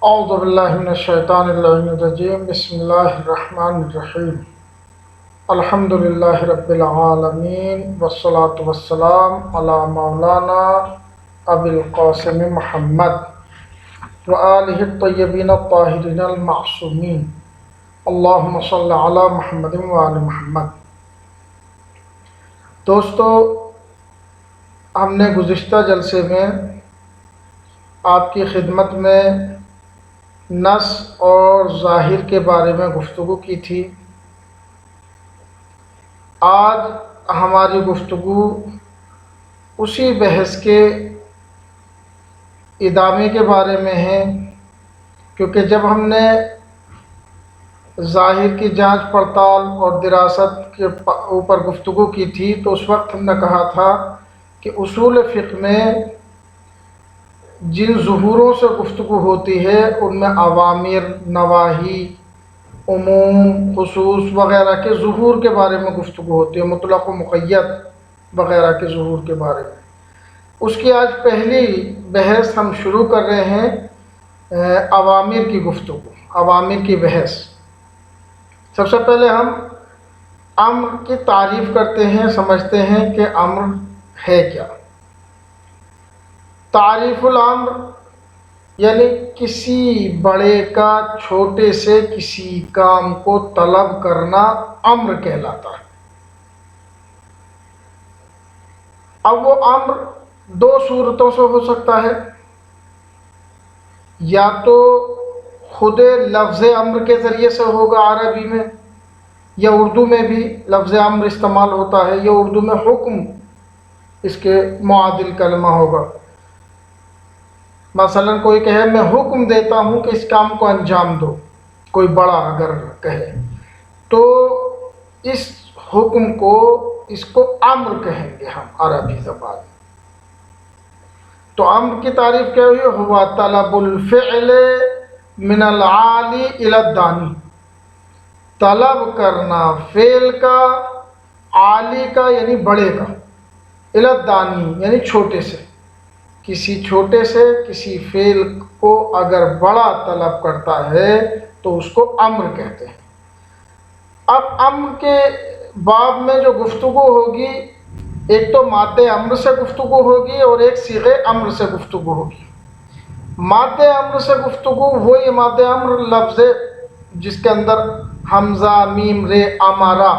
اعوذ باللہ من الشیطان الرجیم بسم اللہ الرحمن الرحیم الحمد للہ رب العالمین والصلاة والسلام علی مولانا ابی القاسم محمد وآلہ الطیبین الطاہرین المعصومین اللہم صلی علی محمد وآل محمد۔ دوستو، ہم نے گزشتہ جلسے میں آپ کی خدمت میں نص اور ظاہر کے بارے میں گفتگو کی تھی۔ آج ہماری گفتگو اسی بحث کے ادامے کے بارے میں ہے، کیونکہ جب ہم نے ظاہر کی جانچ پڑتال اور دراست کے اوپر گفتگو کی تھی تو اس وقت ہم نے کہا تھا کہ اصول فقہ میں جن ظہوروں سے گفتگو ہوتی ہے ان میں اوامر، نواہی، عموم، خصوص وغیرہ کے ظہور کے بارے میں گفتگو ہوتی ہے، مطلق و مقید وغیرہ کے ظہور کے بارے میں۔ اس کی آج پہلی بحث ہم شروع کر رہے ہیں، اوامر کی گفتگو، اوامر کی بحث۔ سب سے پہلے ہم امر کی تعریف کرتے ہیں، سمجھتے ہیں کہ امر ہے کیا۔ تعریف الامر یعنی کسی بڑے کا چھوٹے سے کسی کام کو طلب کرنا امر کہلاتا ہے۔ اب وہ امر دو صورتوں سے ہو سکتا ہے، یا تو خود لفظ امر کے ذریعے سے ہوگا عربی میں، یا اردو میں بھی لفظ امر استعمال ہوتا ہے، یا اردو میں حکم اس کے معادل کلمہ ہوگا۔ مثلا کوئی کہے میں حکم دیتا ہوں کہ اس کام کو انجام دو، کوئی بڑا اگر کہے تو اس حکم کو، اس کو امر کہیں گے ہم عربی زبان میں۔ تو امر کی تعریف کیا ہوئی؟ ہوا طلب الفعل من العالی الی الدانی، طلب کرنا فعل کا، عالی کا یعنی بڑے کا، الی الدانی یعنی چھوٹے سے، کسی چھوٹے سے کسی فعل کو اگر بڑا طلب کرتا ہے تو اس کو امر کہتے ہیں۔ اب امر کے باب میں جو گفتگو ہوگی، ایک تو مادہ امر سے گفتگو ہوگی اور ایک صیغہ امر سے گفتگو ہوگی۔ مادہ امر سے گفتگو وہی مادہ امر لفظ جس کے اندر حمزہ، میم، رے، امارا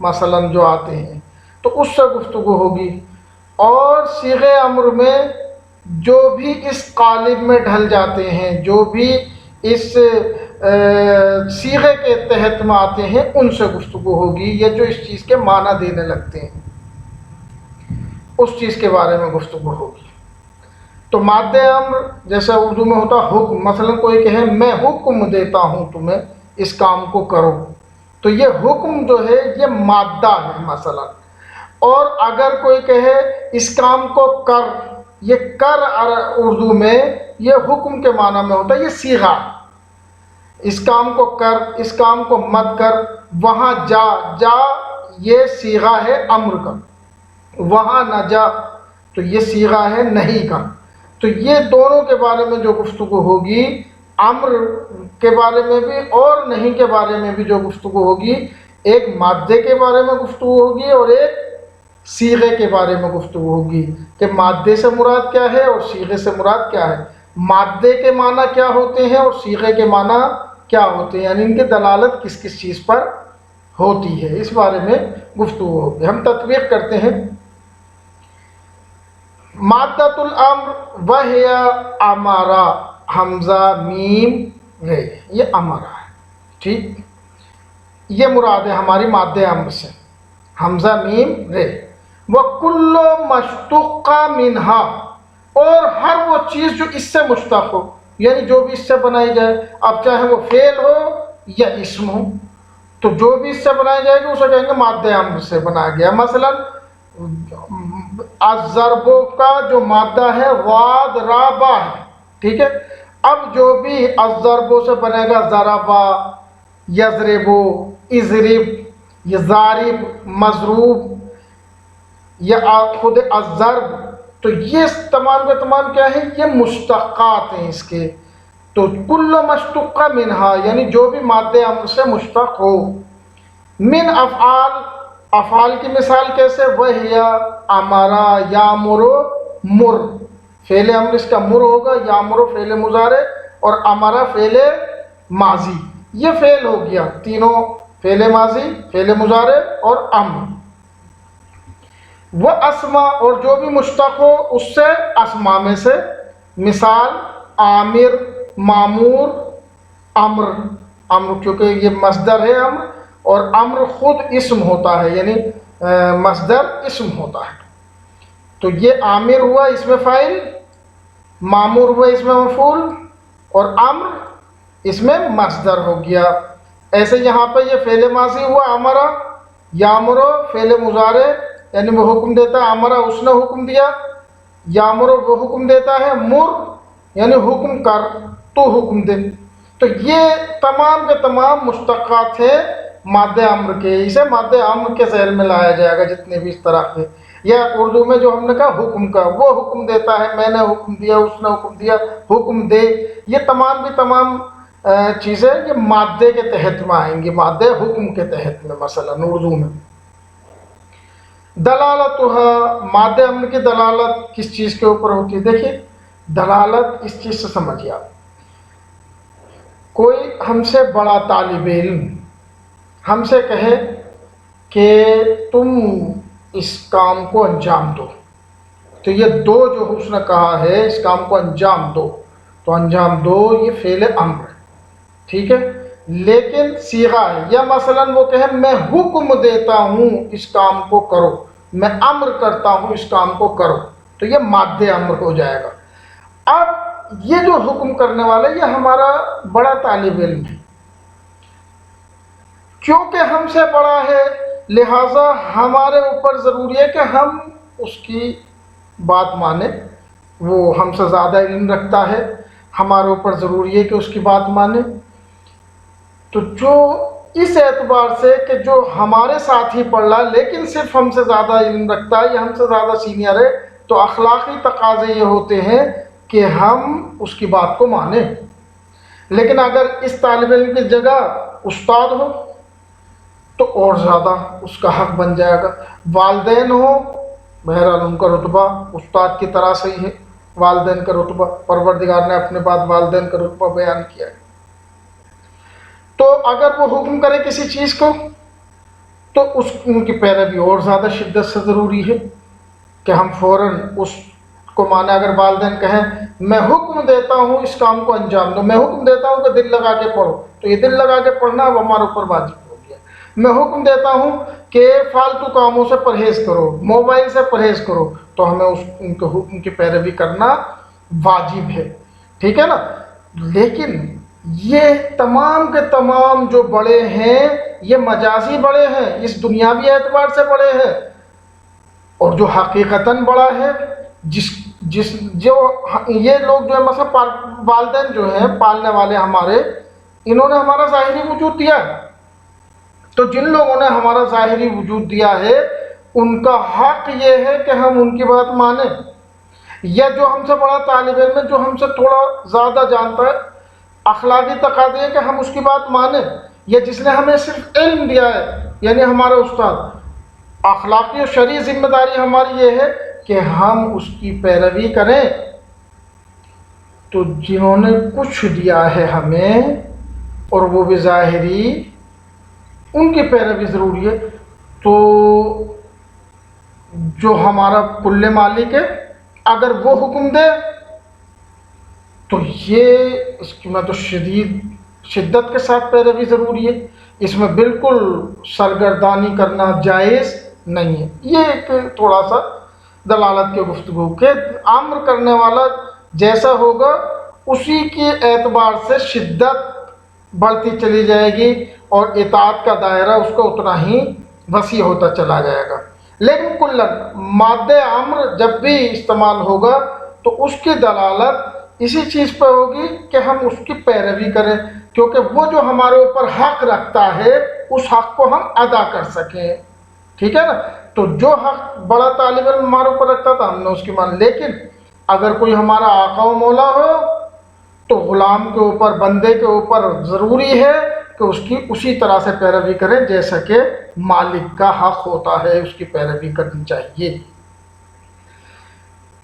مثلا جو آتے ہیں، تو اس سے گفتگو ہوگی۔ اور صیغہ امر میں جو بھی اس قالب میں ڈھل جاتے ہیں، جو بھی اس صیغے کے تحت میں آتے ہیں، ان سے گفتگو ہوگی، یا جو اس چیز کے معنی دینے لگتے ہیں اس چیز کے بارے میں گفتگو ہوگی۔ تو مادہ امر جیسے اردو میں ہوتا حکم، مثلا کوئی کہے میں حکم دیتا ہوں تمہیں اس کام کو کرو، تو یہ حکم جو ہے یہ مادہ ہے مثلا۔ اور اگر کوئی کہے اس کام کو کر، یہ کر اردو میں یہ حکم کے معنی میں ہوتا ہے، یہ صیغہ، اس کام کو کر، اس کام کو مت کر، وہاں جا، جا یہ صیغہ ہے امر کا، وہاں نہ جا تو یہ صیغہ ہے نہیں کا۔ تو یہ دونوں کے بارے میں جو گفتگو ہوگی، امر کے بارے میں بھی اور نہیں کے بارے میں بھی جو گفتگو ہوگی، ایک مادے کے بارے میں گفتگو ہوگی اور ایک صیغے کے بارے میں گفتگو ہوگی، کہ مادے سے مراد کیا ہے اور صیغے سے مراد کیا ہے، مادے کے معنی کیا ہوتے ہیں اور صیغے کے معنی کیا ہوتے ہیں، یعنی ان کی دلالت کس کس چیز پر ہوتی ہے، اس بارے میں گفتگو ہوگی۔ ہم تطبیق کرتے ہیں۔ مادۃ الامر وہی امارا، حمزہ، میم، رے، یہ امارا ہے، ٹھیک، یہ مراد ہے ہماری مادہ امر سے، حمزہ، میم، رے۔ وَكُلُّ مَشْتُقَّ مِنْهَا، اور ہر وہ چیز جو اس سے مشتق ہو، یعنی جو بھی اس سے بنائی جائے، اب چاہے وہ فعل ہو یا اسم ہو، تو جو بھی اس سے بنائی جائے گی اسے کہیں گے مادہ امر سے بنایا گیا۔ مثلا الضرب کا جو مادہ ہے واد را با ہے، ٹھیک ہے۔ اب جو بھی الضرب سے بنے گا ضربا، یضرب، اضرب، یہ ضارب، مضروب، یا خود الضرب، تو یہ تمام کے تمام کیا ہے؟ یہ مشتقات ہیں اس کے۔ تو کل مشتق منہا یعنی جو بھی مادہ امر سے مشتق ہو، من افعال، افعال کی مثال کیسے، وہیا امرا یامرو مر، فعل امر اس کا مر ہوگا، یامرو فعل مضارع اور امرا فعل ماضی، یہ فعل ہو گیا تینوں، فعل ماضی، فعل مضارع اور امر۔ وہ اسما اور جو بھی مشتق ہو اس سے اسما میں سے، مثال عامر، معمور، امر، امر کیونکہ یہ مصدر ہے امر، اور امر خود اسم ہوتا ہے، یعنی مصدر اسم ہوتا ہے، تو یہ عامر ہوا اس میں فاعل، معمور ہوا اس میں مفعول، اور امر اس میں مصدر ہو گیا۔ ایسے یہاں پہ یہ فعل ماضی ہوا امرا، یامرو فعل مضارع یعنی وہ حکم دیتا ہے، امرا اس نے حکم دیا، یامرو وہ حکم دیتا ہے، مر یعنی حکم کر، تو حکم دے۔ تو یہ تمام کے تمام مشتقات ہیں مادہ امر کے، اسے مادہ امر کے ذیل میں لایا جائے گا جتنے بھی اس طرح کے، یا اردو میں جو ہم نے کہا حکم کا، وہ حکم دیتا ہے، میں نے حکم دیا، اس نے حکم دیا، حکم دے، یہ تمام بھی تمام چیزیں یہ مادے کے تحت میں آئیں گی، مادہ حکم کے تحت میں، مثلا اردو میں۔ دلالتها، مادہ امر کی دلالت کس چیز کے اوپر ہوتی ہے؟ دیکھیے دلالت اس چیز سے سمجھیے آپ، کوئی ہم سے بڑا طالب علم ہم سے کہے کہ تم اس کام کو انجام دو، تو یہ دو جو اس نے کہا ہے اس کام کو انجام دو، تو انجام دو یہ فعل امر ہے، ٹھیک ہے، لیکن صیغہ ہے، یا مثلا وہ کہے میں حکم دیتا ہوں اس کام کو کرو، میں امر کرتا ہوں اس کام کو کرو، تو یہ مادہ امر ہو جائے گا۔ اب یہ جو حکم کرنے والا یہ ہمارا بڑا طالب علم ہے، کیونکہ ہم سے بڑا ہے لہٰذا ہمارے اوپر ضروری ہے کہ ہم اس کی بات مانیں، وہ ہم سے زیادہ علم رکھتا ہے، ہمارے اوپر ضروری ہے کہ اس کی بات مانیں۔ تو جو اس اعتبار سے کہ جو ہمارے ساتھ ہی پڑھ رہا لیکن صرف ہم سے زیادہ علم رکھتا ہے یا ہم سے زیادہ سینئر ہے، تو اخلاقی تقاضے یہ ہوتے ہیں کہ ہم اس کی بات کو مانیں۔ لیکن اگر اس طالب علم کی جگہ استاد ہو تو اور زیادہ اس کا حق بن جائے گا، والدین ہو بہرحال ان کا رتبہ استاد کی طرح سے ہی ہے، والدین کا رتبہ، پروردگار نے اپنے بعد والدین کا رتبہ بیان کیا ہے۔ تو اگر وہ حکم کرے کسی چیز کو تو ان کی پیروی اور زیادہ شدت سے ضروری ہے کہ ہم فوراً اس کو مانیں۔ اگر والدین کہیں میں حکم دیتا ہوں اس کام کو انجام دو، میں حکم دیتا ہوں کہ دل لگا کے پڑھو، تو یہ دل لگا کے پڑھنا وہ ہمارے اوپر واجب ہو گیا۔ میں حکم دیتا ہوں کہ فالتو کاموں سے پرہیز کرو، موبائل سے پرہیز کرو، تو ہمیں ان کے حکم کی پیروی کرنا واجب ہے، ٹھیک ہے نا۔ لیکن یہ تمام کے تمام جو بڑے ہیں یہ مجازی بڑے ہیں، اس دنیاوی اعتبار سے بڑے ہیں، اور جو حقیقتاً بڑا ہے جو یہ لوگ جو ہے مثلا والدین جو ہیں پالنے والے ہمارے، انہوں نے ہمارا ظاہری وجود دیا ہے، تو جن لوگوں نے ہمارا ظاہری وجود دیا ہے ان کا حق یہ ہے کہ ہم ان کی بات مانیں، یا جو ہم سے بڑا طالب علم ہے جو ہم سے تھوڑا زیادہ جانتا ہے، اخلاقی تقاضے ہے کہ ہم اس کی بات مانیں، یا جس نے ہمیں صرف علم دیا ہے یعنی ہمارا استاد، اخلاقی اور شرعی ذمہ داری ہماری یہ ہے کہ ہم اس کی پیروی کریں۔ تو جنہوں نے کچھ دیا ہے ہمیں اور وہ بھی ظاہری، ان کی پیروی ضروری ہے۔ تو جو ہمارا کل مالک ہے اگر وہ حکم دے تو یہ اس کی میں تو شدت کے ساتھ پیروی ضروری ہے، اس میں بالکل سرگردانی کرنا جائز نہیں ہے۔ یہ ایک تھوڑا سا دلالت کے گفتگو کہ امر کرنے والا جیسا ہوگا اسی کے اعتبار سے شدت بڑھتی چلی جائے گی اور اطاعت کا دائرہ اس کا اتنا ہی وسیع ہوتا چلا جائے گا۔ لیکن کلن مادہ امر جب بھی استعمال ہوگا تو اس کی دلالت اسی چیز پہ ہوگی کہ ہم اس کی پیروی کریں، کیونکہ وہ جو ہمارے اوپر حق رکھتا ہے اس حق کو ہم ادا کر سکیں، ٹھیک ہے نا۔ تو جو حق بڑا طالب علم ہمارے اوپر رکھتا تھا ہم نے اس کی مان، لیکن اگر کوئی ہمارا آقا و مولا ہو تو غلام کے اوپر، بندے کے اوپر ضروری ہے کہ اس کی اسی طرح سے پیروی کریں جیسا کہ مالک کا حق ہوتا ہے، اس کی پیروی کرنی چاہیے۔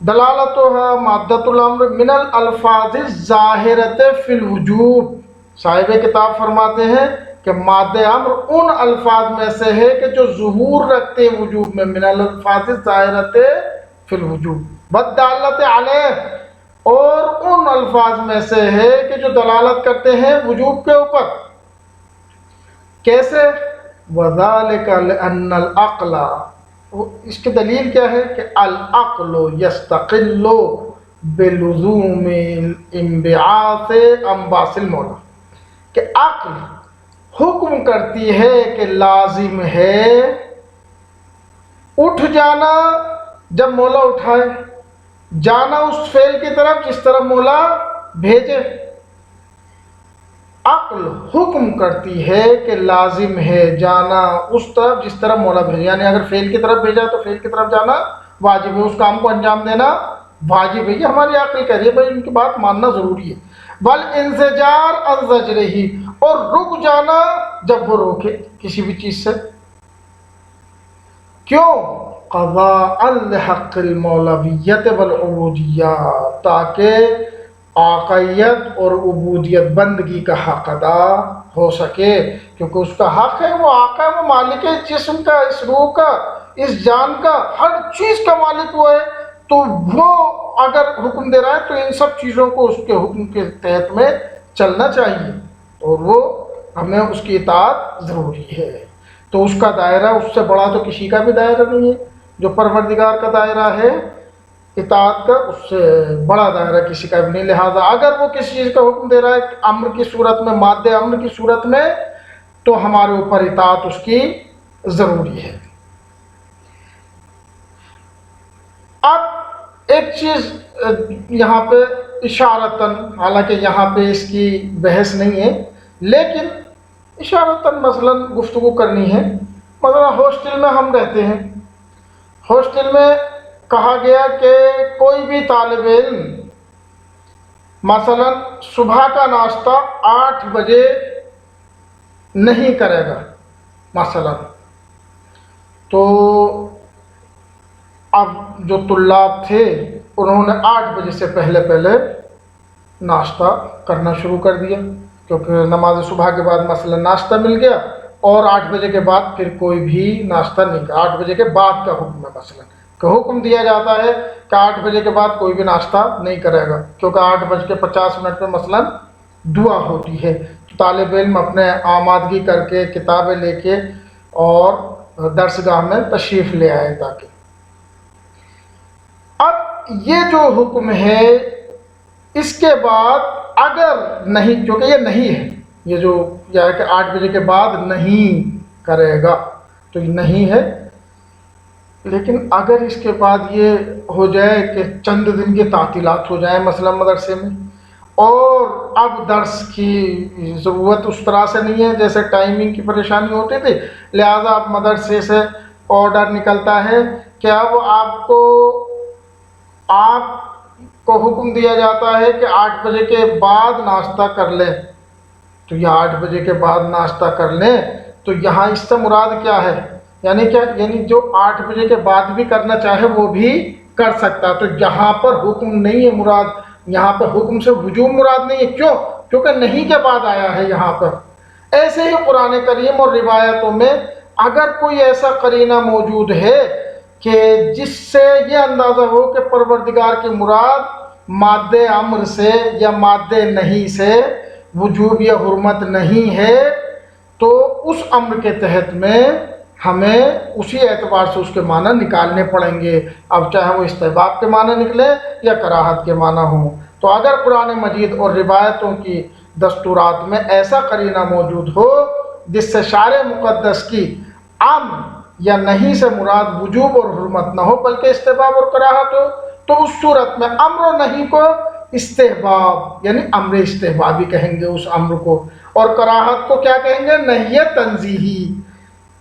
دلالتها مادۃ الامر من الالفاظ الظاہرۃ فی الوجوب، صاحب کتاب فرماتے ہیں کہ مادہ امر ان الفاظ میں سے ہے کہ جو ظہور رکھتے ہیں وجوب میں، من الالفاظ الظاہرۃ فی الوجوب والدالۃ علیہ، اور ان الفاظ میں سے ہے کہ جو دلالت کرتے ہیں وجوب کے اوپر۔ کیسے؟ وذالک لأن العقل، اس کی دلیل کیا ہے کہ العقل یستقل بلزوم انبعاث انباس المولا، کہ عقل حکم کرتی ہے کہ لازم ہے اٹھ جانا جب مولا اٹھائے، جانا اس فعل کی طرف جس طرف مولا بھیجے۔ عقل حکم کرتی ہے کہ لازم ہے جانا اس طرف جس طرف مولا بھیجے، یعنی اگر فعل کی طرف بھیجا تو فعل کی طرف جانا واجب ہے، اس کام کو انجام دینا واجب ہے۔ یہ ہماری عقل کہہ رہی ہے بھائی ان کی بات ماننا ضروری ہے۔ بل انزجار عن زجرہی، اور رک جانا جب وہ روکے کسی بھی چیز سے، کیوں؟ قضاء لحق المولویت والعبودیہ، تاکہ آقائیت اور عبودیت بندگی کا حق ادا ہو سکے، کیونکہ اس کا حق ہے، وہ آقا ہے، وہ مالک ہے اس جسم کا، اس روح کا، اس جان کا، ہر چیز کا مالک وہ ہے، تو وہ اگر حکم دے رہا ہے تو ان سب چیزوں کو اس کے حکم کے تحت میں چلنا چاہیے، اور وہ ہمیں اس کی اطاعت ضروری ہے۔ تو اس کا دائرہ اس سے بڑا تو کسی کا بھی دائرہ نہیں ہے، جو پروردگار کا دائرہ ہے اطاعت کا، اس سے بڑا دائرہ کسی کا بھی نہیں۔ لہٰذا اگر وہ کسی چیز کا حکم دے رہا ہے امر کی صورت میں، مادہ امر کی صورت میں، تو ہمارے اوپر اطاعت اس کی ضروری ہے۔ اب ایک چیز یہاں پہ اشارتاً، حالانکہ یہاں پہ اس کی بحث نہیں ہے، لیکن اشارتاً مثلاً گفتگو کرنی ہے۔ مثلا ہاسٹل میں ہم رہتے ہیں، ہاسٹل میں کہا گیا کہ کوئی بھی طالب علم مثلا صبح کا ناشتہ 8 بجے نہیں کرے گا مثلا، تو اب جو طلاب تھے انہوں نے 8 بجے سے پہلے ناشتہ کرنا شروع کر دیا، کیونکہ نماز صبح کے بعد مثلا ناشتہ مل گیا، اور 8 بجے کے بعد پھر کوئی بھی ناشتہ نہیں کرا۔ 8 بجے کے بعد کا حکم ہے، مثلا کہ حکم دیا جاتا ہے کہ 8 بجے کے بعد کوئی بھی ناشتہ نہیں کرے گا، کیونکہ 8:50 پہ مثلا دعا ہوتی ہے، تو طالب علم اپنے آمادگی کر کے کتابیں لے کے اور درسگاہ میں تشریف لے آئے تاکہ۔ اب یہ جو حکم ہے اس کے بعد اگر نہیں، کیونکہ یہ نہیں ہے، یہ جو ہے کہ 8 بجے کے بعد نہیں کرے گا تو یہ نہیں ہے، لیکن اگر اس کے بعد یہ ہو جائے کہ چند دن کی تعطیلات ہو جائیں مثلا مدرسے میں، اور اب درس کی ضرورت اس طرح سے نہیں ہے، جیسے ٹائمنگ کی پریشانی ہوتی تھی، لہٰذا اب مدرسے سے آرڈر نکلتا ہے کہ اب آپ کو حکم دیا جاتا ہے کہ 8 بجے کے بعد ناشتہ کر لیں، تو یہ 8 بجے کے بعد ناشتہ کر لیں، تو یہاں اس سے مراد کیا ہے؟ یعنی کیا؟ یعنی جو 8 بجے کے بعد بھی کرنا چاہے وہ بھی کر سکتا، تو یہاں پر حکم نہیں ہے مراد، یہاں پہ حکم سے وجوب مراد نہیں ہے، کیوں؟ کیونکہ نہیں کے بعد آیا ہے یہاں پر۔ ایسے ہی قرآن کریم اور روایتوں میں اگر کوئی ایسا قرینہ موجود ہے کہ جس سے یہ اندازہ ہو کہ پروردگار کی مراد مادہ امر سے یا مادہ نہیں سے وجوب یا حرمت نہیں ہے، تو اس امر کے تحت میں ہمیں اسی اعتبار سے اس کے معنی نکالنے پڑیں گے، اب چاہے وہ استحباب کے معنی نکلے یا کراہت کے معنی ہوں۔ تو اگر قرآن مجید اور روایتوں کی دستورات میں ایسا قرینہ موجود ہو جس سے شارع مقدس کی امر یا نہیں سے مراد وجوب اور حرمت نہ ہو بلکہ استحباب اور کراہت ہو، تو اس صورت میں امر و نہیں کو استحباب یعنی امر استحبابی کہیں گے اس امر کو، اور کراہت کو کیا کہیں گے؟ نہی تنزیہی۔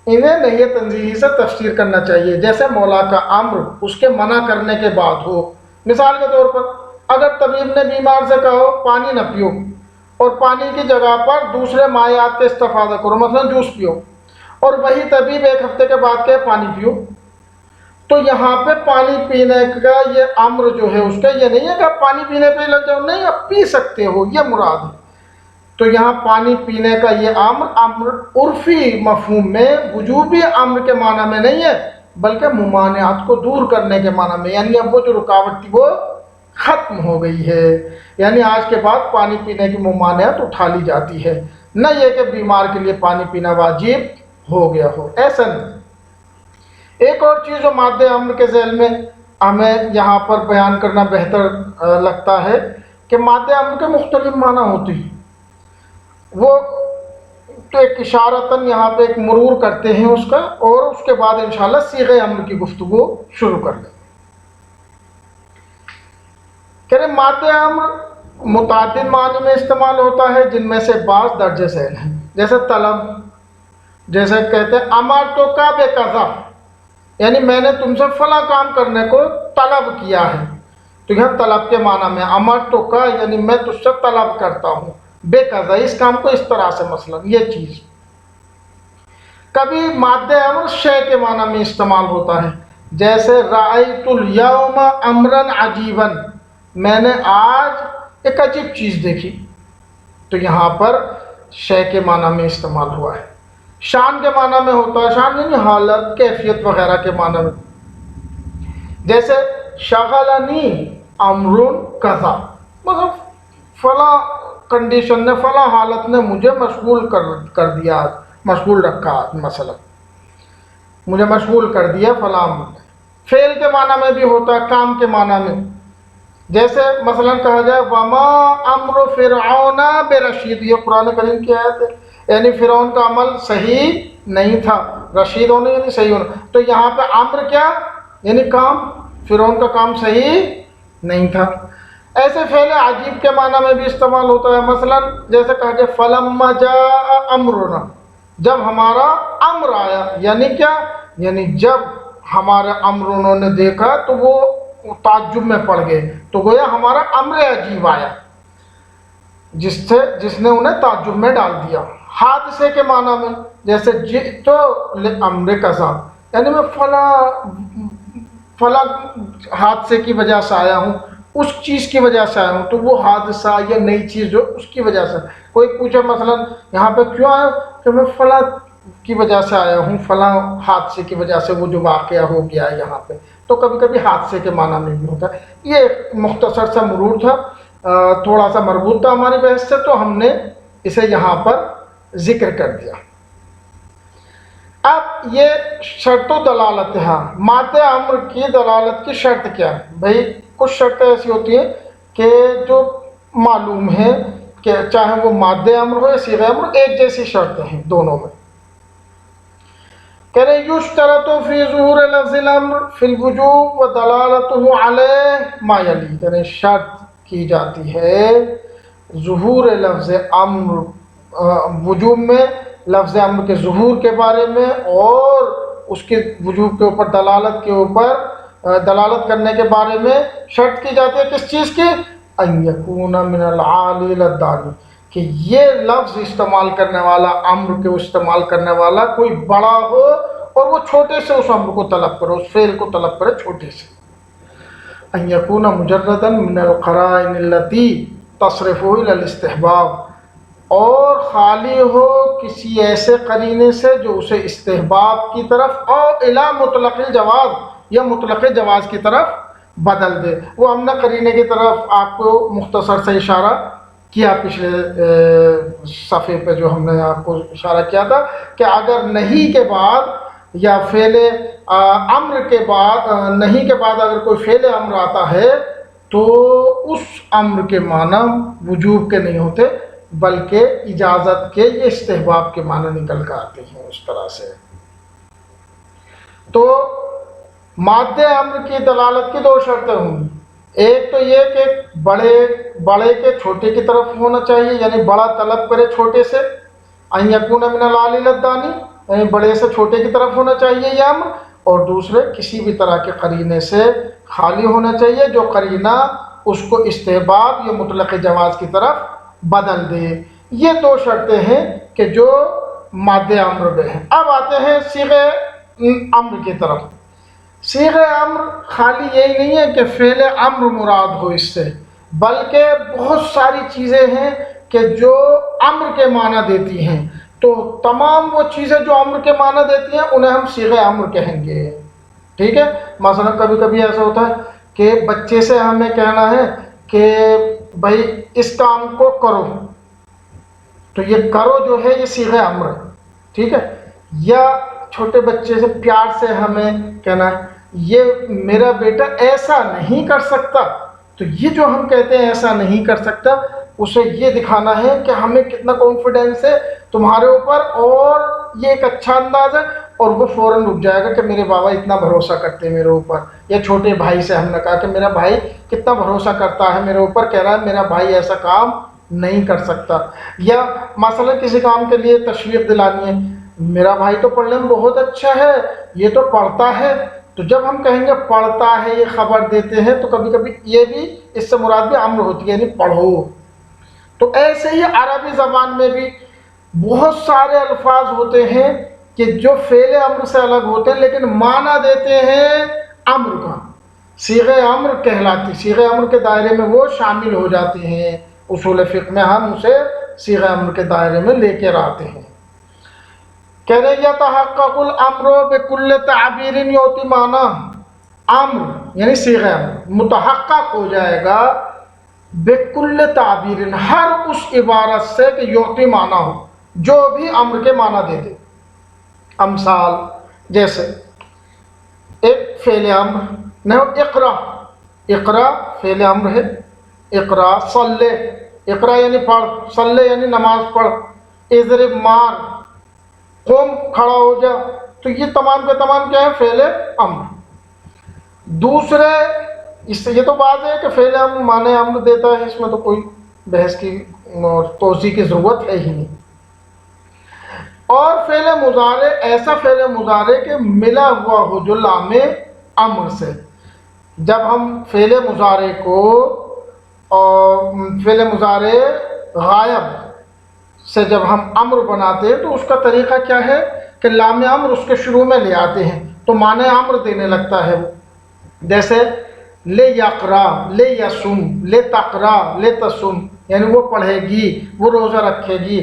انہیں نہی تنزیہی سے تفسیر کرنا چاہیے، جیسے مولا کا امر اس کے منع کرنے کے بعد ہو۔ مثال کے طور پر اگر طبیب نے بیمار سے کہا ہو پانی نہ پیو اور پانی کی جگہ پر دوسرے مائعات کا استفادہ کرو، مثلا جوس پیو، اور وہی طبیب ایک ہفتے کے بعد کہے پانی پیو، تو یہاں پہ پانی پینے کا یہ امر جو ہے اس کا یہ نہیں ہے کہ آپ پانی پینے پہ لگ جاؤ، نہیں، آپ پی سکتے ہو، یہ مراد ہے۔ تو یہاں پانی پینے کا یہ امر عرفی مفہوم میں وجوبی امر کے معنی میں نہیں ہے، بلکہ ممانعات کو دور کرنے کے معنی میں، یعنی اب وہ جو رکاوٹ تھی وہ ختم ہو گئی ہے، یعنی آج کے بعد پانی پینے کی ممانعت اٹھا لی جاتی ہے، نہ یہ کہ بیمار کے لیے پانی پینا واجب ہو گیا ہو، ایسا نہیں۔ ایک اور چیز جو مادہ امر کے ذیل میں ہمیں یہاں پر بیان کرنا بہتر لگتا ہے کہ مادہ امر کے مختلف معنی ہوتے ہیں، وہ تو ایک اشارتاً یہاں پہ ایک مرور کرتے ہیں اس کا، اور اس کے بعد انشاءاللہ صیغہ امر کی گفتگو شروع کر لیں۔ کہ مادہ امر متعدد معنی میں استعمال ہوتا ہے، جن میں سے بعض درج ذیل ہیں، جیسے طلب، جیسے کہتے ہیں امرتک بکذا، یعنی میں نے تم سے فلاں کام کرنے کو طلب کیا ہے، تو یہاں طلب کے معنی میں امرتک یعنی میں تجھ سے طلب کرتا ہوں، بکذا اس کام کو اس طرح سے، مثلا یہ چیز۔ کبھی مادہ امر شے کے معنی میں استعمال ہوتا ہے، جیسے رأیت الیوم امرا عجیبا، میں نے آج ایک عجیب چیز دیکھی، تو یہاں پر شے کے معنی میں استعمال ہوا ہے۔ شان کے معنی میں ہوتا ہے، شان یعنی حالت، کیفیت وغیرہ کے معنی میں، جیسے شغلنی امر کذا، مطلب فلاں کنڈیشن نے، فلاں حالت نے مجھے مشغول کر دیا، مشغول رکھا، مثلا مجھے مشغول کر دیا فلاں۔ فعل کے معنی میں بھی ہوتا ہے، کام کے معنی میں، جیسے مثلا کہا جائے وما امر فرعون برشید، یہ قرآن کریم کی آیت ہے، یعنی فرعون کا عمل صحیح نہیں تھا، رشید ہونا یعنی صحیح ہونا، تو یہاں پہ امر کیا یعنی کام، فرعون کا کام صحیح نہیں تھا۔ ایسے فعل عجیب کے معنی میں بھی استعمال ہوتا ہے، مثلا جیسے کہا جائے فلما جاء امرنا، جب ہمارا امر آیا، یعنی کیا، یعنی جب ہمارا امر انہوں نے دیکھا تو وہ تعجب میں پڑ گئے، تو گویا ہمارا امر عجیب آیا، جس نے انہیں تعجب میں ڈال دیا۔ حادثے کے معنی میں، جیسے جئت لامر کذا، یعنی میں فلاں حادثے کی وجہ سے آیا ہوں، اس چیز کی وجہ سے آیا ہوں، تو وہ حادثہ یا نئی چیز جو اس کی وجہ سے، کوئی پوچھے مثلا یہاں پہ کیوں آیا، کہ میں فلاں کی وجہ سے آیا ہوں، فلاں حادثے کی وجہ سے وہ جو واقعہ ہو گیا ہے یہاں پہ، تو کبھی کبھی حادثے کے معنی میں بھی ہوتا ہے۔ یہ ایک مختصر سا مرور تھا، تھوڑا سا مربوط تھا ہماری بحث سے، تو ہم نے اسے یہاں پر ذکر کر دیا۔ اب یہ شرط و دلالت ہے، مادہ امر کی دلالت کی شرط کیا ہے؟ بھائی کچھ شرطیں ایسی ہوتی ہیں کہ جو معلوم ہے کہ چاہے وہ مادہ امر ہو یا صیغہ امر، ایک جیسی شرطیں ہیں دونوں میں۔ کہہ رہے یشترط فی ظہور لفظ الامر فی الوجوب و دلالتہ علیہ ما یلی، کہہ رہے شرط کی جاتی ہے ظہور لفظ امر وجوب میں، لفظ امر کے ظہور کے بارے میں، اور اس کے وجوب کے اوپر دلالت کے اوپر دلالت کرنے کے بارے میں شرط کی جاتی ہے، کس چیز کی؟ ان یکون من العالی للدانی، کہ یہ لفظ استعمال کرنے والا، امر کے استعمال کرنے والا کوئی بڑا ہو اور وہ چھوٹے سے اس امر کو طلب کرے، اس فعل کو طلب کرے چھوٹے سے۔ ان یکون مجردا من القرائن التي تصرفه الى الاستحباب، اور خالی ہو کسی ایسے قرینے سے جو اسے استحباب کی طرف اور الی مطلق الجواز یا مطلق جواز کی طرف بدل دے۔ وہ ہم نے قرینے کی طرف آپ کو مختصر سے اشارہ کیا پچھلے صفحے پہ، جو ہم نے آپ کو اشارہ کیا تھا کہ اگر نہیں کے بعد یا فعل امر کے بعد، نہیں کے بعد اگر کوئی فعل امر آتا ہے تو اس امر کے معنی وجوب کے نہیں ہوتے، بلکہ اجازت کے، یہ استحباب کے معنی نکل کر آتے ہیں اس طرح سے۔ تو مادہ امر کی دلالت کی دو شرطیں ہوں گی، ایک تو یہ کہ بڑے کے چھوٹے کی طرف ہونا چاہیے، یعنی بڑا طلب کرے چھوٹے سے، ان یکون من العالی للدانی، یعنی بڑے سے چھوٹے کی طرف ہونا چاہیے یہ امر، اور دوسرے کسی بھی طرح کے قرینے سے خالی ہونا چاہیے جو قرینہ اس کو استحباب یا مطلق جواز کی طرف بدل دے۔ یہ دو شرطیں ہیں کہ جو مادہ امر میں ہیں۔ اب آتے ہیں صیغہ امر کی طرف۔ صیغہ امر خالی یہی نہیں ہے کہ فعل امر مراد ہو اس سے، بلکہ بہت ساری چیزیں ہیں کہ جو امر کے معنی دیتی ہیں، تو تمام وہ چیزیں جو امر کے معنی دیتی ہیں انہیں ہم صیغہ امر کہیں گے، ٹھیک ہے۔ مثلا کبھی کبھی ایسا ہوتا ہے کہ بچے سے ہمیں کہنا ہے کہ بھائی اس کام کو کرو، تو یہ کرو جو ہے یہ صیغہ امر ہے، ٹھیک ہے۔ یا چھوٹے بچے سے پیار سے ہمیں کہنا ہے یہ میرا بیٹا ایسا نہیں کر سکتا، تو یہ جو ہم کہتے ہیں ایسا نہیں کر سکتا، اسے یہ دکھانا ہے کہ ہمیں کتنا کانفیڈینس ہے تمہارے اوپر، اور یہ ایک اچھا انداز ہے، اور وہ فوراً رک جائے گا کہ میرے بابا اتنا بھروسہ کرتے ہیں میرے اوپر۔ یا چھوٹے بھائی سے ہم نے کہا کہ میرا بھائی کتنا بھروسہ کرتا ہے میرے اوپر، کہہ رہا ہے میرا بھائی ایسا کام نہیں کر سکتا۔ یا مثلا کسی کام کے لیے تشویق دلانی ہے، میرا بھائی تو پڑھنے میں بہت اچھا ہے، یہ تو پڑھتا ہے، تو جب ہم کہیں گے پڑھتا ہے یہ خبر دیتے ہیں، تو کبھی کبھی یہ بھی اس سے مراد بھی امر ہوتی ہے، یعنی پڑھو۔ تو ایسے ہی عربی زبان میں بھی بہت سارے الفاظ ہوتے ہیں کہ جو فعل امر سے الگ ہوتے ہیں لیکن معنی دیتے ہیں امر کا، صیغہ امر کہلاتی، صیغہ امر کے دائرے میں وہ شامل ہو جاتے ہیں۔ اصول فقہ میں ہم اسے صیغہ امر کے دائرے میں لے کے آتے ہیں۔ کہہ رہے یتحقق الامر بکل تعبیر یعطی معنی، امر یعنی صیغہ امر متحقق ہو جائے گا بکل تعبیر، ہر اس عبارت سے کہ یعطی معنی ہو، جو بھی امر کے معنی دے دے۔ امثال جیسے ایک فعل امر نہ اقرا، اقرا فعل امر ہے، اقرا صلی، اقرا یعنی پڑھ، صلی یعنی نماز پڑھ، اضرب مار، قم کھڑا ہو جا، تو یہ تمام کے تمام کیا ہے؟ فعل امر۔ دوسرے اس سے یہ تو بات ہے کہ فعل امر معنی امر دیتا ہے، اس میں تو کوئی بحث کی اور توضیح کی ضرورت ہے ہی نہیں۔ اور فعل مضارع ایسا فعل مضارع کہ ملا ہوا ہو جو لام امر سے، جب ہم فعل مضارع کو اور فعل مضارع غائب سے جب ہم امر بناتے ہیں تو اس کا طریقہ کیا ہے کہ لام امر اس کے شروع میں لے آتے ہیں تو معنی امر دینے لگتا ہے وہ، جیسے لے یقرا، لے یسم، لے تقرا، لے تسم، یعنی وہ پڑھے گی، وہ روزہ رکھے گی۔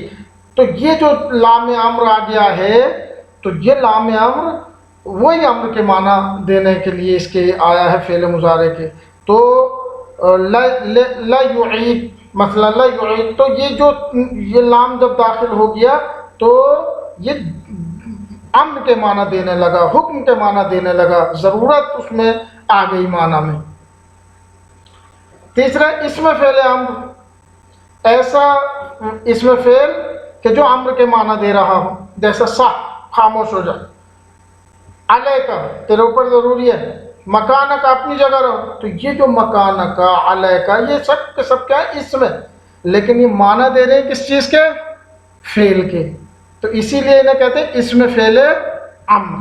تو یہ جو لام امر آ گیا ہے تو یہ لام امر وہی امر کے معنی دینے کے لیے اس کے آیا ہے فعل مضارع کے۔ تو لا یعید، مثلا لا یعید، تو یہ جو یہ لام جب داخل ہو گیا تو یہ امر کے معنی دینے لگا، حکم کے معنی دینے لگا، ضرورت اس میں آ گئی معنی میں۔ تیسرا اسم فعل امر، ایسا اسم فعل کہ جو امر کے معنی دے رہا ہو، جیسے صح، خاموش ہو جا، علیکا تیرے اوپر ضروری ہے، مکانک اپنی جگہ رہو، تو یہ جو مکانک، علیکا، یہ سب کے سب کیا ہے؟ اسم ہے، لیکن یہ معنی دے رہے ہیں کس چیز کے؟ فعل کے، تو اسی لیے انہیں کہتے ہیں اسم فعل امر۔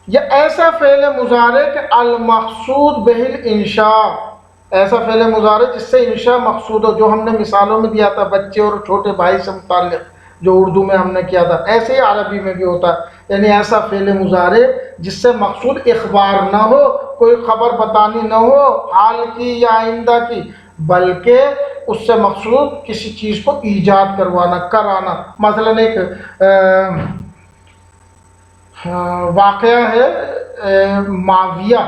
یا ایسا فعل مضارع کہ المقصود بہ الانشاء، ایسا فعل مضارع جس سے انشاء مقصود ہو، جو ہم نے مثالوں میں دیا تھا بچے اور چھوٹے بھائی سے متعلق، جو اردو میں ہم نے کیا تھا، ایسے ہی عربی میں بھی ہوتا ہے، یعنی ایسا فعل مضارع جس سے مقصود اخبار نہ ہو، کوئی خبر بتانی نہ ہو حال کی یا آئندہ کی، بلکہ اس سے مقصود کسی چیز کو ایجاد کروانا، کرانا۔ مثلا ایک واقعہ ہے معاویہ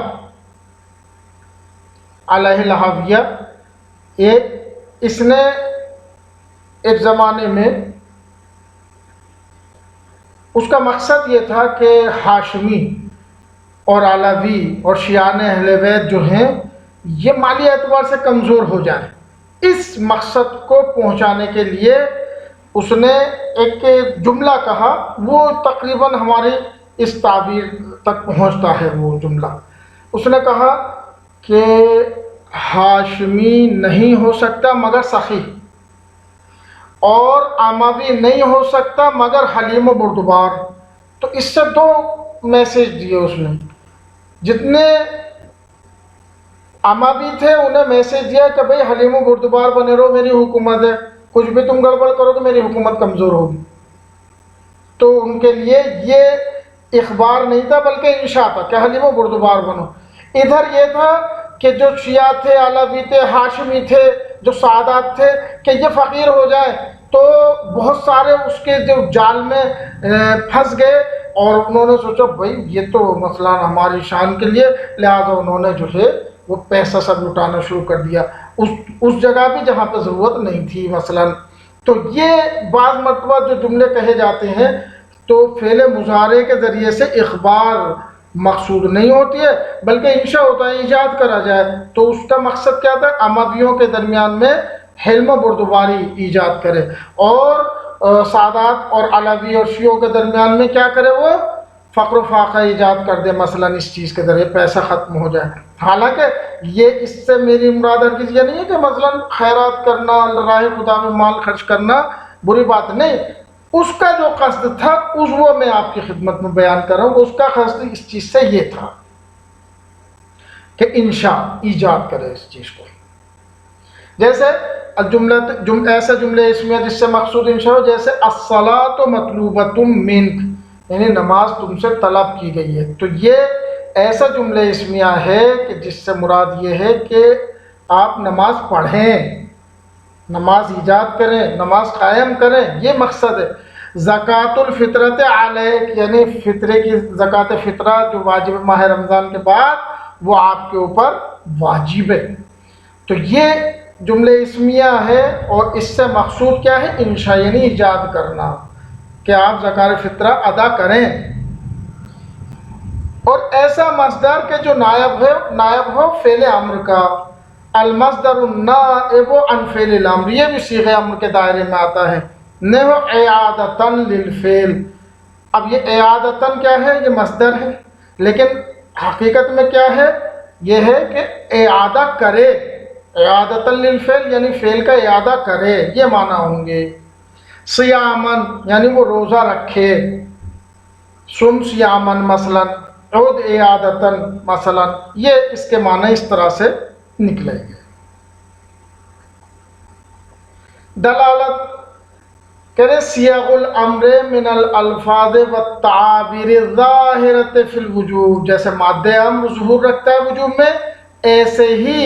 علیہ لہاویہ، اس نے ایک زمانے میں اس کا مقصد یہ تھا کہ ہاشمی اور علوی اور شیعان اہل بیت جو ہیں یہ مالی اعتبار سے کمزور ہو جائیں۔ اس مقصد کو پہنچانے کے لیے اس نے ایک جملہ کہا، وہ تقریباً ہماری اس تعبیر تک پہنچتا ہے وہ جملہ۔ اس نے کہا کہ ہاشمی نہیں ہو سکتا مگر سخی، اور اموی نہیں ہو سکتا مگر حلیم و بردبار۔ تو اس سے دو میسج دیے اس نے، جتنے اموی تھے، انہیں میسج دیا کہ بھئی حلیم و بردبار بنے رہو، میری حکومت ہے، کچھ بھی تم گڑبڑ کرو تو میری حکومت کمزور ہوگی. تو ان کے لیے یہ اخبار نہیں تھا بلکہ انشاء تھا کہ حلیم و بردبار بنو. ادھر یہ تھا کہ جو شیعہ تھے، علوی تھے، ہاشمی تھے، جو سادات تھے، کہ یہ فقیر ہو جائے تو بہت سارے اس کے جو جال میں پھنس گئے، اور انہوں نے سوچا بھائی یہ تو مثلا ہماری شان کے لیے، لہذا انہوں نے جو ہے وہ پیسہ سب لٹانا شروع کر دیا اس جگہ بھی جہاں پہ ضرورت نہیں تھی مثلا. تو یہ بعض مرتبہ جو جملے کہے جاتے ہیں تو فعل مضارع کے ذریعے سے اخبار مقصود نہیں ہوتی ہے بلکہ انشاء ہوتا ہے، ایجاد کرا جائے. تو اس کا مقصد کیا تھا؟ امویوں کے درمیان میں حلم و بردباری ایجاد کرے، اور سادات اور علوی اور شیعوں کے درمیان میں کیا کرے؟ وہ فقر و فاقہ ایجاد کر دے مثلا اس چیز کے ذریعے، پیسہ ختم ہو جائے. حالانکہ یہ اس سے میری مراد ہرگز یہ نہیں ہے کہ مثلا خیرات کرنا، راہ خدا میں مال خرچ کرنا بری بات نہیں. اس کا جو قصد تھا وہ میں آپ کی خدمت میں بیان کر رہا ہوں. اس کا قصد اس چیز سے یہ تھا کہ انشاء ایجاد کرے اس چیز کو. جیسے ایسا جملے اسمیہ جس سے مقصود انشاء ہو، جیسے الصلاۃ مطلوبۃ منک، یعنی نماز تم سے طلب کی گئی ہے. تو یہ ایسا جملے اسمیہ ہے کہ جس سے مراد یہ ہے کہ آپ نماز پڑھیں، نماز ایجاد کریں، نماز قائم کریں، یہ مقصد ہے. زکوٰۃ الفطرۃ علیک، یعنی فطرے کی زکوٰۃ فطرہ جو واجب ماہ رمضان کے بعد وہ آپ کے اوپر واجب ہے. تو یہ جملے اسمیہ ہے، اور اس سے مقصود کیا ہے؟ انشاء، یعنی ایجاد کرنا کہ آپ زکوٰۃ فطرہ ادا کریں. اور ایسا مصدر کہ جو نائب ہو فعل امر کا. المصدر النائب عن فعل الامر، یہ بھی صیغہ امر کے دائرے میں آتا ہے. نحو اعادۃ للفعل. اب یہ اعادۃ کیا ہے؟ یہ مصدر ہے، لیکن حقیقت میں کیا ہے؟ یہ ہے کہ اعادہ کرے. اعادۃ للفعل یعنی فعل کا اعادہ کرے، یہ معنی ہوں گے. صیامن یعنی وہ روزہ رکھے، صم صیامن مثلا، عود اعادۃ مثلا، یہ اس کے معنی اس طرح سے نکلیں گے. دلالت کرے سیاغ الامر من الالفاظ والتعابیر الظاہرۃ فی الوجوب. جیسے مادہ امر ظہور رکھتا ہے وجوب میں، ایسے ہی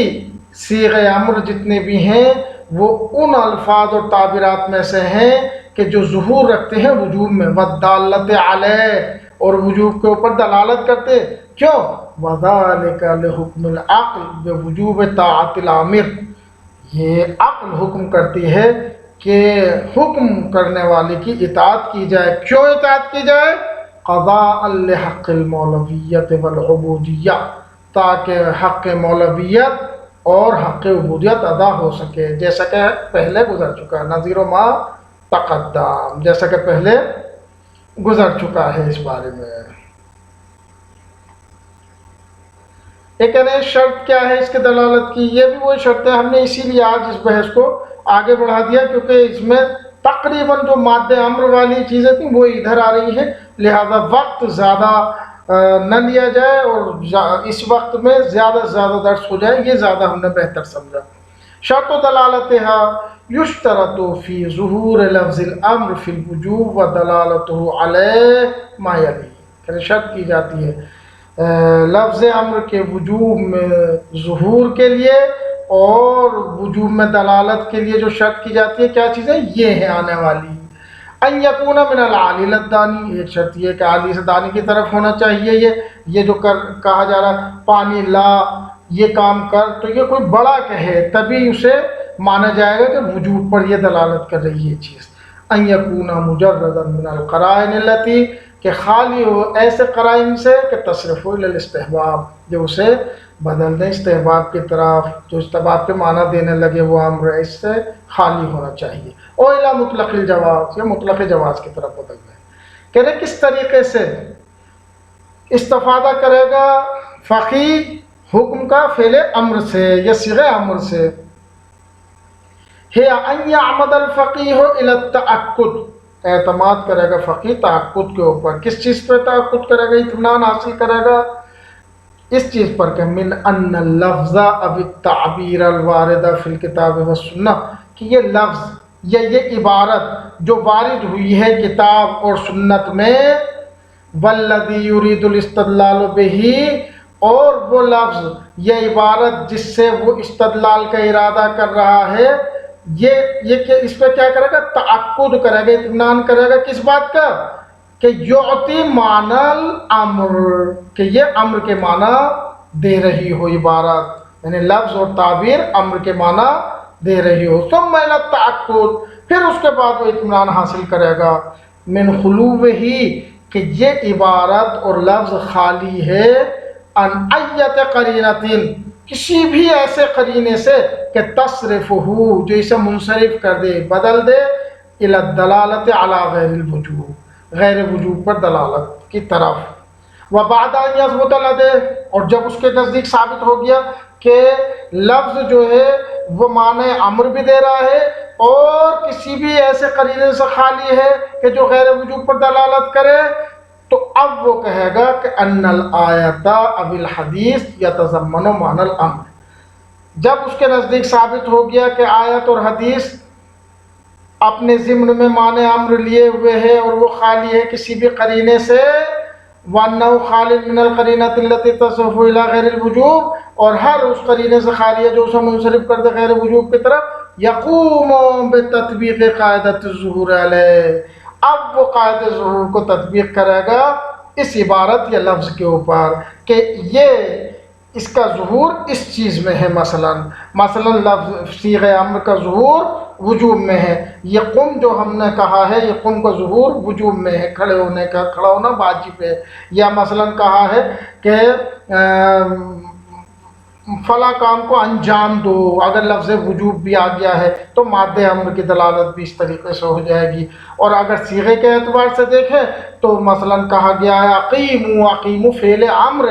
صیغہ امر جتنے بھی ہیں وہ ان الفاظ اور تعبیرات میں سے ہیں کہ جو ظہور رکھتے ہیں وجوب میں. والدالۃ علیہ، اور وجوب کے اوپر دلالت کرتے. کیوں؟ وذالک لحکم العقل بوجوب طاعت الامر. یہ عقل حکم کرتی ہے کہ حکم کرنے والے کی اطاعت کی جائے. کیوں اطاعت کی جائے؟ قضاء لحق المولویت والعبودیہ، تاکہ حق مولویت اور حق عبودیت ادا ہو سکے، جیسا کہ پہلے گزر چکا ہے. نظیر ما تقدم، جیسا کہ پہلے گزر چکا ہے اس بارے میں. ایک شرط کیا ہے اس کے دلالت کی؟ یہ بھی وہی شرط ہے. ہم نے اسی لیے آج اس بحث کو آگے بڑھا دیا کیونکہ اس میں تقریباً جو مادہ امر والی چیزیں تھیں وہ ادھر آ رہی ہیں، لہذا وقت زیادہ نہ لیا جائے اور اس وقت میں زیادہ سے زیادہ درس ہو جائے، یہ زیادہ ہم نے بہتر سمجھا. شرط و دلالتها یشترط فی ظہور لفظ الامر فی الوجوب و دلالته علیہ ما یلی. کہ شرط کی جاتی ہے لفظ امر کے وجوب میں ظہور کے لیے اور وجوب میں دلالت کے لیے جو شرط کی جاتی ہے، کیا چیزیں یہ ہیں آنے والی. ان یکون من العالی للدانی، ایک شرط یہ کہ عالی سے دانی کی طرف ہونا چاہیے. یہ جو کہا جا رہا ہے پانی لا، یہ کام کر، تو یہ کوئی بڑا کہے تبھی اسے مانا جائے گا کہ وجوب پر یہ دلالت کر رہی ہے چیز. ان یکون مجردا من القرائن التی، کہ خالی ہو ایسے قرائن سے کہ تصرف الی الاستحباب، جو اسے بدل دیں استحباب کی طرف، جو استحباب کے معنی دینے لگے وہ امر ہے، اس سے خالی ہونا چاہیے. اور الی مطلق الجواز، یہ مطلق جواز کی طرف بدل دیں. کہہ رہے کس طریقے سے استفادہ کرے گا فقیہ حکم کا فعل امر سے یا صیغہ امر سے. ہے ان یعمد الفقیہ الی التأکد، اعتماد کرے گا فقیہ تأکد کے اوپر. کس چیز پہ تأکد کرے گا؟ اطمینان حاصل کرے گا اس چیز پر کہ من ان اللفظ اب التعبیر الواردہ فی الکتاب والسنہ، کہ یہ لفظ یا یہ عبارت جو وارد ہوئی ہے کتاب اور سنت میں، والذی یرید الاستدلال بہ، اور وہ لفظ یا عبارت جس سے وہ استدلال کا ارادہ کر رہا ہے، یہ کہ اس پہ کیا کرے گا؟ تعقد کرے گا، اطمینان کرے گا کس بات کا؟ کہ یعطی معنی الامر، کہ یہ امر کے معنی دے رہی ہو عبارت، یعنی لفظ اور تعبیر امر کے معنی دے رہی ہو۔ ثم الی التعقد، پھر اس کے بعد وہ اطمینان حاصل کرے گا من خلوہ، کہ یہ عبارت اور لفظ خالی ہے ان ایت قرینۃ، کسی بھی ایسے قرینے سے کہ تصرفہ، جو اسے منصرف کر دے، بدل دے، الی الدلالۃ علی غیر الوجوب، غیر وجوب پر دلالت کی طرف۔ وبعد ان یثبت لدیہ، اور جب اس کے نزدیک ثابت ہو گیا کہ لفظ جو ہے وہ معنی امر بھی دے رہا ہے اور کسی بھی ایسے قرینے سے خالی ہے کہ جو غیر وجوب پر دلالت کرے، تو اب وہ کہے گا کہ ان الآیۃ اب الحدیث یتضمن معنی الامر۔ جب اس کے نزدیک ثابت ہو گیا کہ آیت اور حدیث اپنے ضمن میں معنی امر لیے ہوئے ہے اور وہ خالی ہے کسی بھی قرینے سے، وَأَنَّهُ خَالٍ مِّنَ الْقَرِينَةِ الَّتِي تَصْرِفُ إِلَىٰ غَيْرِ الْوُجُوبِ، اور ہر اس قرینے سے خالی ہے جو اسے منصرف کر دے غیر وجوب کی طرف، يَقُومُ بِتَطْبِيقِ قاعدة الظُّهُورِ عَلَيْهِ، اب وہ قاعدہ ظہور کو تطبیق کرے گا اس عبارت یا لفظ کے اوپر کہ یہ اس کا ظہور اس چیز میں ہے، مثلا لفظ صیغہ امر کا ظہور وجوب میں ہے، یہ قم جو ہم نے کہا ہے یہ قم کا ظہور وجوب میں ہے، کھڑے ہونے کا، کھڑا ہونا واجب ہے، یا مثلا کہا ہے کہ فلاں کام کو انجام دو، اگر لفظ وجوب بھی آ گیا ہے تو مادہ امر کی دلالت بھی اس طریقے سے ہو جائے گی۔ اور اگر صیغے کے اعتبار سے دیکھیں تو مثلا کہا گیا ہے اقیموا، اقیموا فعل امر،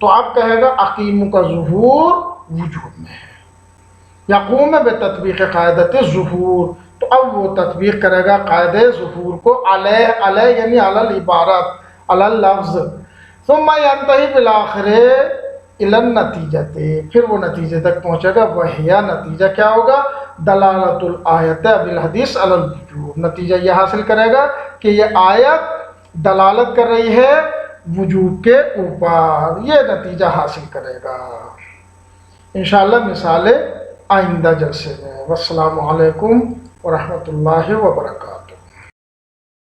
تو اب کہے گا اقیموا کا ظہور وجوب میں ہے، یقوم بتطبیق قاعدۃ الظہور، تو اب وہ تطبیق کرے گا قاعدہ ظہور کو علیہ، علیہ یعنی علی العبارت، علی اللفظ، ثم ينتهي بالآخر الی النتیجۃ، پھر وہ نتیجے تک پہنچے گا، وہی نتیجہ کیا ہوگا؟ دلالت الآیت بالحدیث علی الوجوب، نتیجہ یہ حاصل کرے گا کہ یہ آیت دلالت کر رہی ہے وجوب کے اوپر، یہ نتیجہ حاصل کرے گا۔ انشاءاللہ مثالیں آئندہ جلسے میں۔ والسلام علیکم ورحمۃ اللہ وبرکاتہ۔